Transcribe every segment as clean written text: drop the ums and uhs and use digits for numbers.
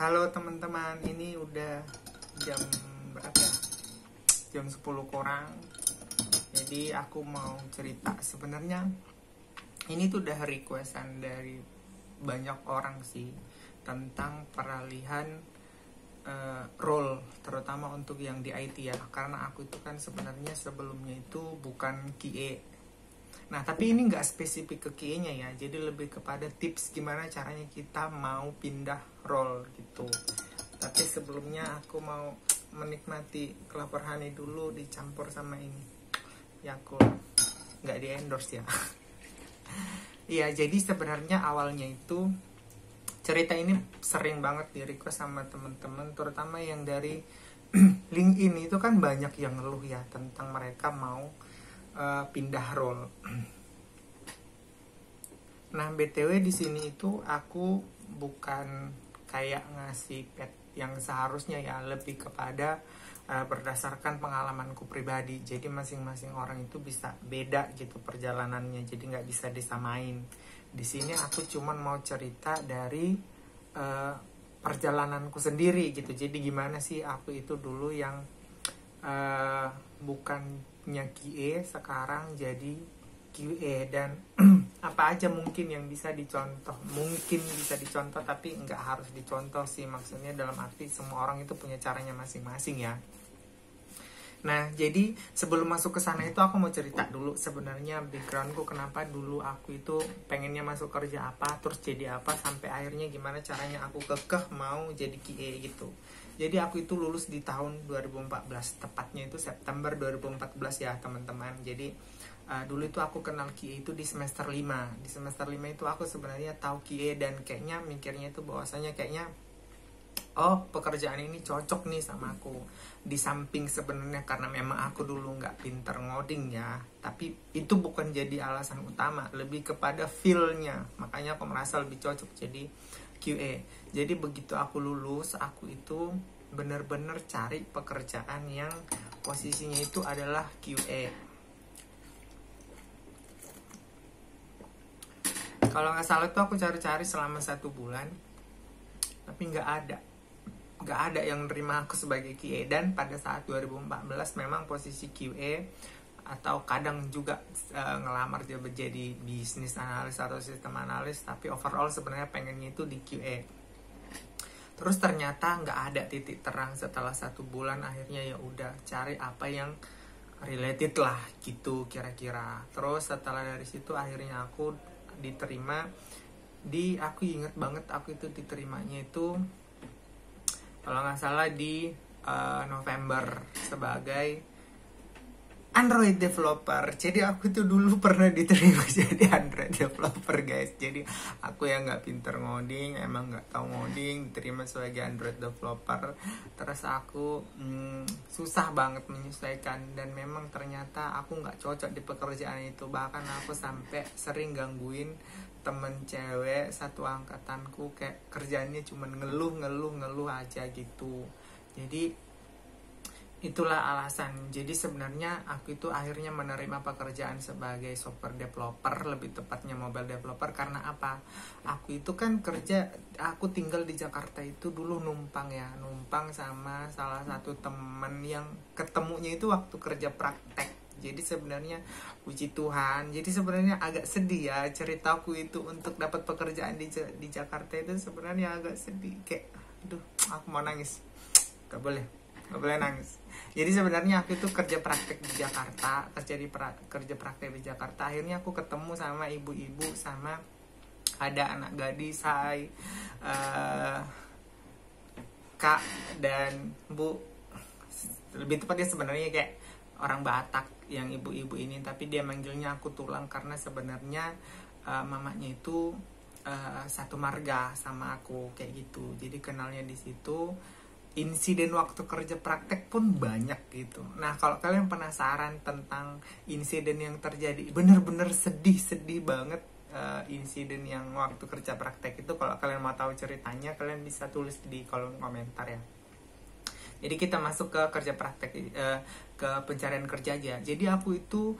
Halo teman-teman, ini udah jam berapa ya? Jam 10 kurang. Jadi aku mau cerita. Sebenarnya ini tuh udah requestan dari banyak orang sih, tentang peralihan role, terutama untuk yang di IT ya. Karena aku itu kan sebenarnya sebelumnya itu bukan QA. Nah, tapi ini nggak spesifik ke QA-nya ya, jadi lebih kepada tips gimana caranya kita mau pindah role gitu. Tapi sebelumnya aku mau menikmati kelapa honey dulu dicampur sama ini Yakult, nggak di endorse ya. Iya, jadi sebenarnya awalnya itu cerita ini sering banget di request sama teman-teman, terutama yang dari LinkedIn. Itu kan banyak yang ngeluh ya tentang mereka mau pindah role. Nah, BTW di sini itu aku bukan kayak ngasih pet yang seharusnya ya, lebih kepada berdasarkan pengalamanku pribadi. Jadi masing-masing orang itu bisa beda gitu perjalanannya, jadi nggak bisa disamain. Di sini aku cuman mau cerita dari perjalananku sendiri gitu. Jadi gimana sih aku itu dulu yang bukannya QA sekarang jadi QA, dan apa aja mungkin yang bisa dicontoh. Mungkin bisa dicontoh tapi nggak harus dicontoh sih, maksudnya dalam arti semua orang itu punya caranya masing-masing ya. Nah, jadi sebelum masuk ke sana itu aku mau cerita dulu sebenarnya backgroundku, kenapa dulu aku itu pengennya masuk kerja apa, terus jadi apa, sampai akhirnya gimana caranya aku kekeh mau jadi QA gitu. Jadi aku itu lulus di tahun 2014, tepatnya itu September 2014 ya teman-teman. Jadi dulu itu aku kenal QA itu di semester 5. Di semester 5 itu aku sebenarnya tahu QA, dan kayaknya mikirnya itu bahwasanya kayaknya pekerjaan ini cocok nih sama aku. Di samping sebenarnya karena memang aku dulu nggak pinter ngoding ya, tapi itu bukan jadi alasan utama, lebih kepada feel-nya. Makanya aku merasa lebih cocok jadi QA. Jadi begitu aku lulus, aku itu bener-bener cari pekerjaan yang posisinya itu adalah QA. Kalau nggak salah tuh aku cari-cari selama 1 bulan, tapi nggak ada yang nerima aku sebagai QA. Dan pada saat 2014 memang posisi QA atau kadang juga ngelamar jadi bisnis analis atau sistem analis, tapi overall sebenarnya pengennya itu di QA. Terus ternyata nggak ada titik terang. Setelah 1 bulan akhirnya ya udah cari apa yang related lah gitu kira-kira. Terus setelah dari situ akhirnya aku diterima aku inget banget aku itu diterimanya itu kalau nggak salah di November sebagai Android developer. Jadi aku tuh dulu pernah diterima jadi Android developer guys. Jadi aku yang nggak pinter ngoding, emang nggak tahu ngoding, diterima sebagai Android developer. Terus aku susah banget menyesuaikan, dan memang ternyata aku nggak cocok di pekerjaan itu. Bahkan aku sampai sering gangguin temen cewek satu angkatanku, kayak kerjaannya cuma ngeluh aja gitu. Jadi itulah alasan. Jadi sebenarnya aku itu akhirnya menerima pekerjaan sebagai software developer, lebih tepatnya mobile developer. Karena apa? Aku itu kan aku tinggal di Jakarta itu dulu numpang sama salah satu teman yang ketemunya itu waktu kerja praktek. Jadi sebenarnya puji Tuhan. Jadi sebenarnya agak sedih ya ceritaku itu untuk dapat pekerjaan di Jakarta itu sebenarnya agak sedih. Kayak aduh, aku mau nangis. Gak boleh nangis. Jadi sebenarnya aku itu kerja praktek di Jakarta, kerja praktek di Jakarta. Akhirnya aku ketemu sama ibu-ibu, sama ada anak gadis, Kak dan Bu. Lebih tepatnya sebenarnya kayak orang Batak yang ibu-ibu ini, tapi dia manggilnya aku Tulang karena sebenarnya mamanya itu satu marga sama aku kayak gitu. Jadi kenalnya di situ. Insiden waktu kerja praktek pun banyak gitu. Nah, kalau kalian penasaran tentang insiden yang terjadi, bener-bener sedih banget insiden yang waktu kerja praktek itu. Kalau kalian mau tahu ceritanya, kalian bisa tulis di kolom komentar ya. Jadi kita masuk ke kerja praktek, ke pencarian kerja aja. Jadi aku itu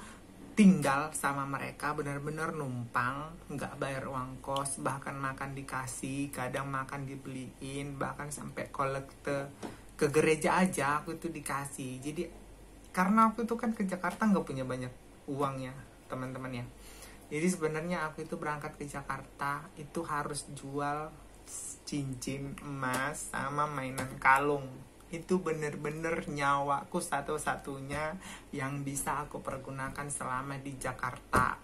tinggal sama mereka, benar-benar numpang, nggak bayar uang kos, bahkan makan dikasih, kadang makan dibeliin, bahkan sampai kolekte ke gereja aja aku itu dikasih. Jadi karena aku itu kan ke Jakarta nggak punya banyak uang ya teman-teman ya, jadi sebenarnya aku itu berangkat ke Jakarta itu harus jual cincin emas sama mainan kalung. Itu bener-bener nyawaku satu-satunya yang bisa aku pergunakan selama di Jakarta.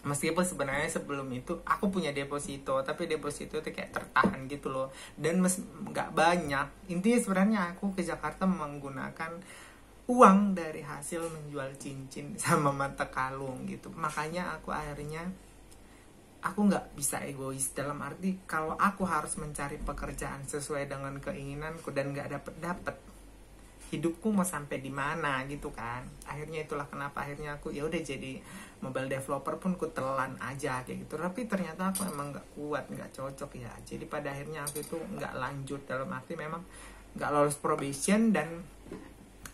Meskipun sebenarnya sebelum itu aku punya deposito, tapi deposito itu kayak tertahan gitu loh, dan nggak banyak. Intinya sebenarnya aku ke Jakarta menggunakan uang dari hasil menjual cincin sama mata kalung gitu. Makanya aku akhirnya aku nggak bisa egois, dalam arti kalau aku harus mencari pekerjaan sesuai dengan keinginanku dan nggak dapet, hidupku mau sampai di mana gitu kan. Akhirnya itulah kenapa akhirnya aku ya udah jadi mobile developer pun ku telan aja kayak gitu. Tapi ternyata aku emang nggak kuat, nggak cocok ya. Jadi pada akhirnya aku itu nggak lanjut, dalam arti memang nggak lolos probation, dan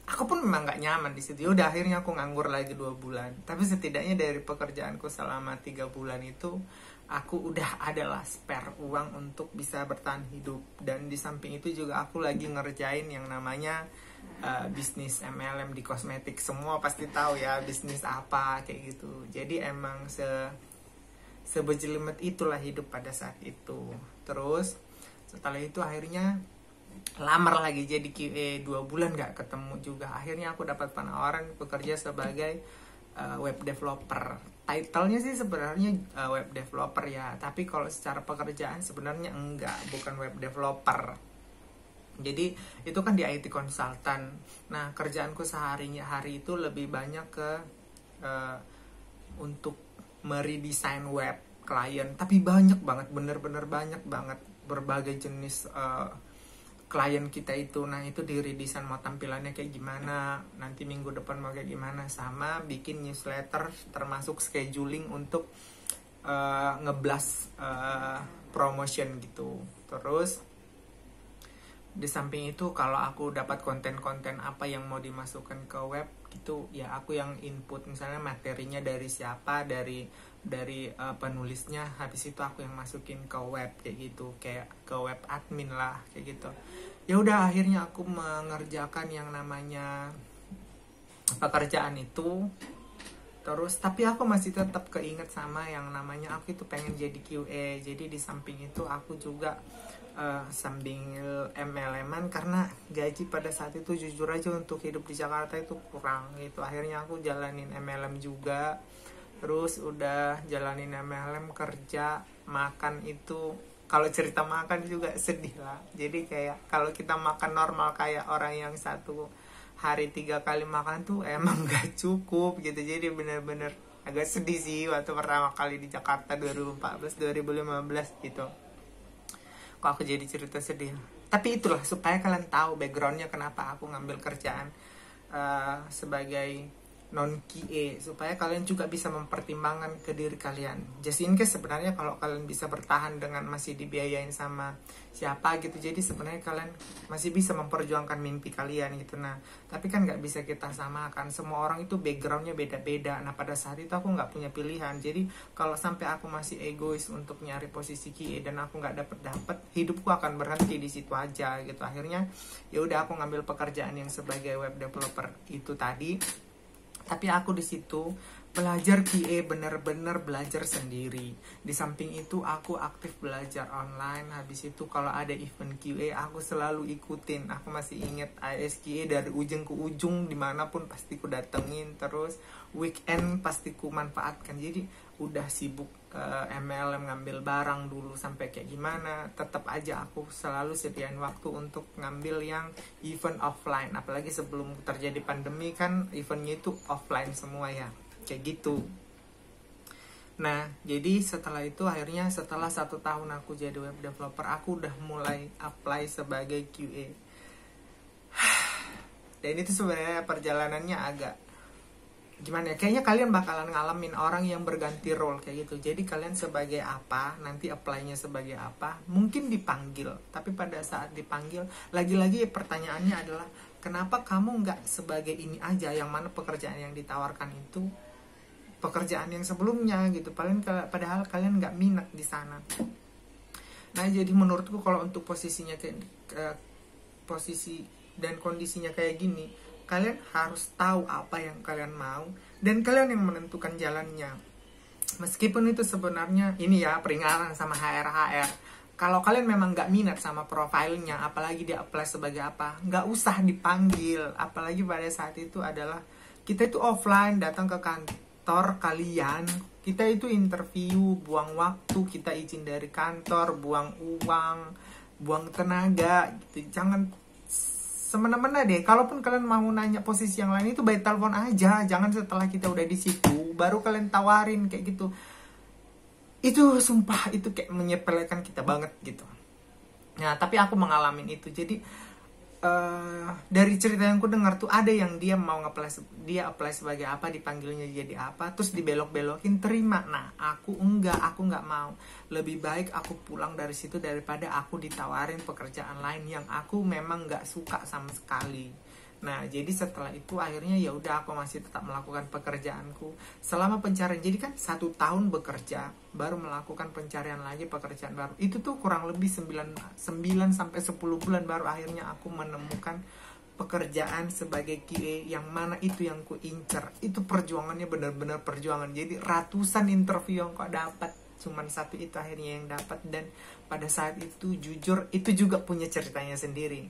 aku pun memang nggak nyaman di situ. Udah akhirnya aku nganggur lagi 2 bulan. Tapi setidaknya dari pekerjaanku selama 3 bulan itu aku udah adalah spare uang untuk bisa bertahan hidup. Dan di samping itu juga aku lagi ngerjain yang namanya bisnis MLM di kosmetik. Semua pasti tahu ya bisnis apa kayak gitu. Jadi emang sebejelimet itulah hidup pada saat itu. Terus setelah itu akhirnya lamar lagi jadi QA, 2 bulan gak ketemu juga. Akhirnya aku dapat penawaran bekerja sebagai web developer. Title-nya sih sebenarnya web developer ya, tapi kalau secara pekerjaan sebenarnya enggak, bukan web developer. Jadi itu kan di IT consultant. Nah kerjaanku sehari-hari itu lebih banyak ke untuk meredesain web klien, tapi banyak banget, bener-bener banyak banget berbagai jenis klien kita itu. Nah itu di redesign mau tampilannya kayak gimana, nanti minggu depan mau kayak gimana, sama bikin newsletter termasuk scheduling untuk ngeblast promotion gitu. Terus di samping itu kalau aku dapat konten-konten apa yang mau dimasukkan ke web gitu ya, aku yang input, misalnya materinya dari siapa, dari penulisnya, habis itu aku yang masukin ke web kayak gitu, kayak ke web admin lah kayak gitu. Ya udah akhirnya aku mengerjakan yang namanya pekerjaan itu terus, tapi aku masih tetap keinget sama yang namanya aku itu pengen jadi QA. Jadi di samping itu aku juga sambil MLM-an, karena gaji pada saat itu jujur aja untuk hidup di Jakarta itu kurang gitu. Akhirnya aku jalanin MLM juga. Terus udah jalanin MLM, kerja, makan itu, kalau cerita makan juga sedih lah. Jadi kayak kalau kita makan normal kayak orang yang satu hari 3 kali makan tuh emang gak cukup gitu. Jadi bener-bener agak sedih sih waktu pertama kali di Jakarta 2014-2015 gitu. Kok aku jadi cerita sedih. Tapi itulah supaya kalian tahu backgroundnya kenapa aku ngambil kerjaan sebagai non-QA, supaya kalian juga bisa mempertimbangkan ke diri kalian. Just in case sebenarnya kalau kalian bisa bertahan dengan masih dibiayain sama siapa gitu, jadi sebenarnya kalian masih bisa memperjuangkan mimpi kalian gitu. Nah tapi kan nggak bisa kita samakan, semua orang itu backgroundnya beda-beda. Nah pada saat itu aku nggak punya pilihan. Jadi kalau sampai aku masih egois untuk nyari posisi QA dan aku nggak dapet, hidupku akan berhenti di situ aja gitu. Akhirnya ya udah aku ngambil pekerjaan yang sebagai web developer itu tadi. Tapi aku di situ belajar QA, bener-bener belajar sendiri. Di samping itu aku aktif belajar online. Habis itu kalau ada event QA aku selalu ikutin. Aku masih inget ISQA dari ujung ke ujung, dimanapun pasti ku datengin. Terus weekend pasti ku manfaatkan. Jadi udah sibuk MLM ngambil barang dulu sampai kayak gimana, tetap aja aku selalu sediain waktu untuk ngambil yang event offline. Apalagi sebelum terjadi pandemi kan eventnya itu offline semua ya, kayak gitu. Nah jadi setelah itu akhirnya setelah 1 tahun aku jadi web developer, aku udah mulai apply sebagai QA. Dan itu sebenarnya perjalanannya agak gimana ya, kayaknya kalian bakalan ngalamin orang yang berganti role kayak gitu. Jadi kalian sebagai apa, nanti apply-nya sebagai apa, mungkin dipanggil, tapi pada saat dipanggil lagi-lagi pertanyaannya adalah kenapa kamu nggak sebagai ini aja, yang mana pekerjaan yang ditawarkan itu pekerjaan yang sebelumnya gitu. Padahal kalian nggak minat di sana. Nah, jadi menurutku kalau untuk posisinya posisi dan kondisinya kayak gini, kalian harus tahu apa yang kalian mau dan kalian yang menentukan jalannya. Meskipun itu sebenarnya ini ya peringatan sama HR. Kalau kalian memang nggak minat sama profilnya, apalagi dia apply sebagai apa, nggak usah dipanggil. Apalagi pada saat itu adalah kita itu offline, datang ke kantor kalian, kita itu interview, buang waktu, kita izin dari kantor, buang uang, buang tenaga gitu. Jangan semena-mena deh. Kalaupun kalian mau nanya posisi yang lain itu by telepon aja, jangan setelah kita udah di situ baru kalian tawarin kayak gitu. Itu sumpah itu kayak menyepelekan kita banget gitu. Nah, tapi aku mengalami itu. Jadi dari cerita yang ku dengar tuh ada yang dia mau apply sebagai apa, dipanggilnya jadi apa, terus dibelok-belokin terima. Nah, aku nggak mau. Lebih baik aku pulang dari situ daripada aku ditawarin pekerjaan lain yang aku memang nggak suka sama sekali. Nah, jadi setelah itu akhirnya ya udah aku masih tetap melakukan pekerjaanku selama pencarian. Jadi kan 1 tahun bekerja baru melakukan pencarian lagi pekerjaan baru. Itu tuh kurang lebih 9 sampai 10 bulan baru akhirnya aku menemukan pekerjaan sebagai QA yang mana itu yang ku incer. Itu perjuangannya benar-benar perjuangan. Jadi ratusan interview yang kok dapat, cuman satu itu akhirnya yang dapat. Dan pada saat itu jujur itu juga punya ceritanya sendiri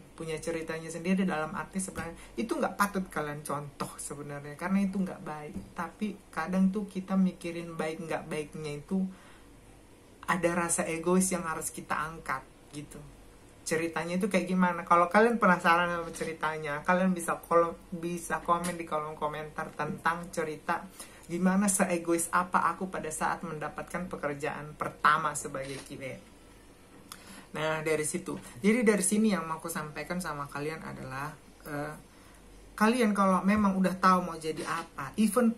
dalam arti sebenarnya itu nggak patut kalian contoh sebenarnya, karena itu nggak baik. Tapi kadang tuh kita mikirin baik nggak baiknya itu ada rasa egois yang harus kita angkat gitu. Ceritanya itu kayak gimana? Kalau kalian penasaran sama ceritanya, kalian bisa komen di kolom komentar tentang cerita gimana seegois apa aku pada saat mendapatkan pekerjaan pertama sebagai QA. Nah, dari situ. Jadi dari sini yang mau aku sampaikan sama kalian adalah kalian kalau memang udah tahu mau jadi apa, even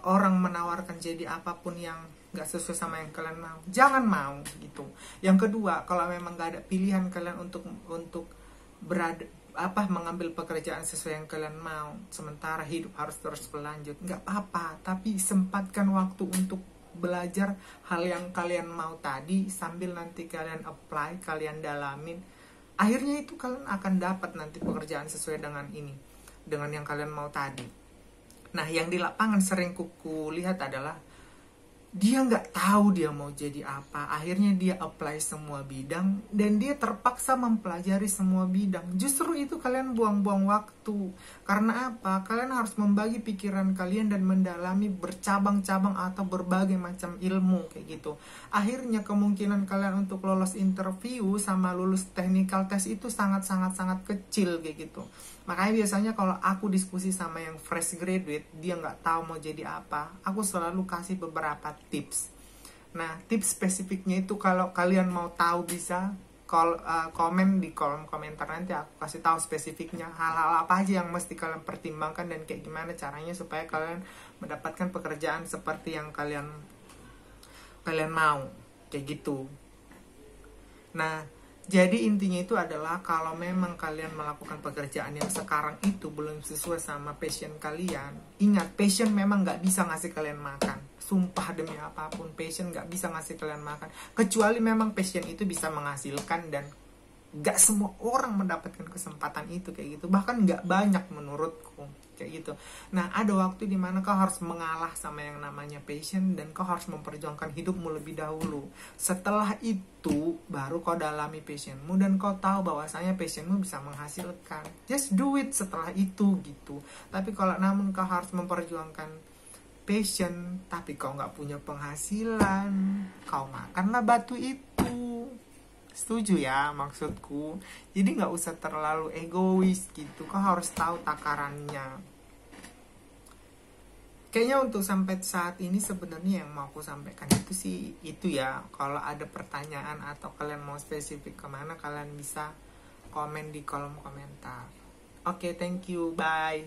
orang menawarkan jadi apapun yang gak sesuai sama yang kalian mau, jangan mau gitu. Yang kedua, kalau memang gak ada pilihan kalian untuk mengambil pekerjaan sesuai yang kalian mau, sementara hidup harus terus berlanjut, nggak apa-apa. Tapi sempatkan waktu untuk belajar hal yang kalian mau tadi sambil nanti kalian apply, kalian dalamin. Akhirnya itu kalian akan dapat nanti pekerjaan sesuai dengan yang kalian mau tadi. Nah, yang di lapangan sering kuku lihat adalah dia nggak tahu dia mau jadi apa. Akhirnya dia apply semua bidang dan dia terpaksa mempelajari semua bidang. Justru itu kalian buang-buang waktu. Karena apa? Kalian harus membagi pikiran kalian dan mendalami bercabang-cabang atau berbagai macam ilmu kayak gitu. Akhirnya kemungkinan kalian untuk lolos interview sama lulus technical test itu sangat-sangat kecil kayak gitu. Makanya biasanya kalau aku diskusi sama yang fresh graduate, dia nggak tahu mau jadi apa, aku selalu kasih beberapa tips. Nah, tips spesifiknya itu kalau kalian mau tahu bisa komen di kolom komentar, nanti aku kasih tahu spesifiknya hal-hal apa aja yang mesti kalian pertimbangkan dan kayak gimana caranya supaya kalian mendapatkan pekerjaan seperti yang kalian mau kayak gitu. Nah, jadi intinya itu adalah kalau memang kalian melakukan pekerjaan yang sekarang itu belum sesuai sama passion kalian, ingat, passion memang gak bisa ngasih kalian makan. Sumpah demi apapun, passion gak bisa ngasih kalian makan. Kecuali memang passion itu bisa menghasilkan dan gak semua orang mendapatkan kesempatan itu kayak gitu. Bahkan gak banyak menurutku kayak gitu. Nah, ada waktu dimana kau harus mengalah sama yang namanya passion dan kau harus memperjuangkan hidupmu lebih dahulu. Setelah itu baru kau dalami passionmu dan kau tahu bahwasanya passionmu bisa menghasilkan. Just do it setelah itu gitu. Tapi kalau namun kau harus memperjuangkan passion tapi kau nggak punya penghasilan, kau makanlah batu itu. Setuju ya maksudku? Jadi nggak usah terlalu egois gitu. Kau harus tahu takarannya. Kayaknya untuk sampai saat ini sebenarnya yang mau aku sampaikan itu sih itu ya. Kalau ada pertanyaan atau kalian mau spesifik kemana, kalian bisa komen di kolom komentar. Oke, thank you, bye.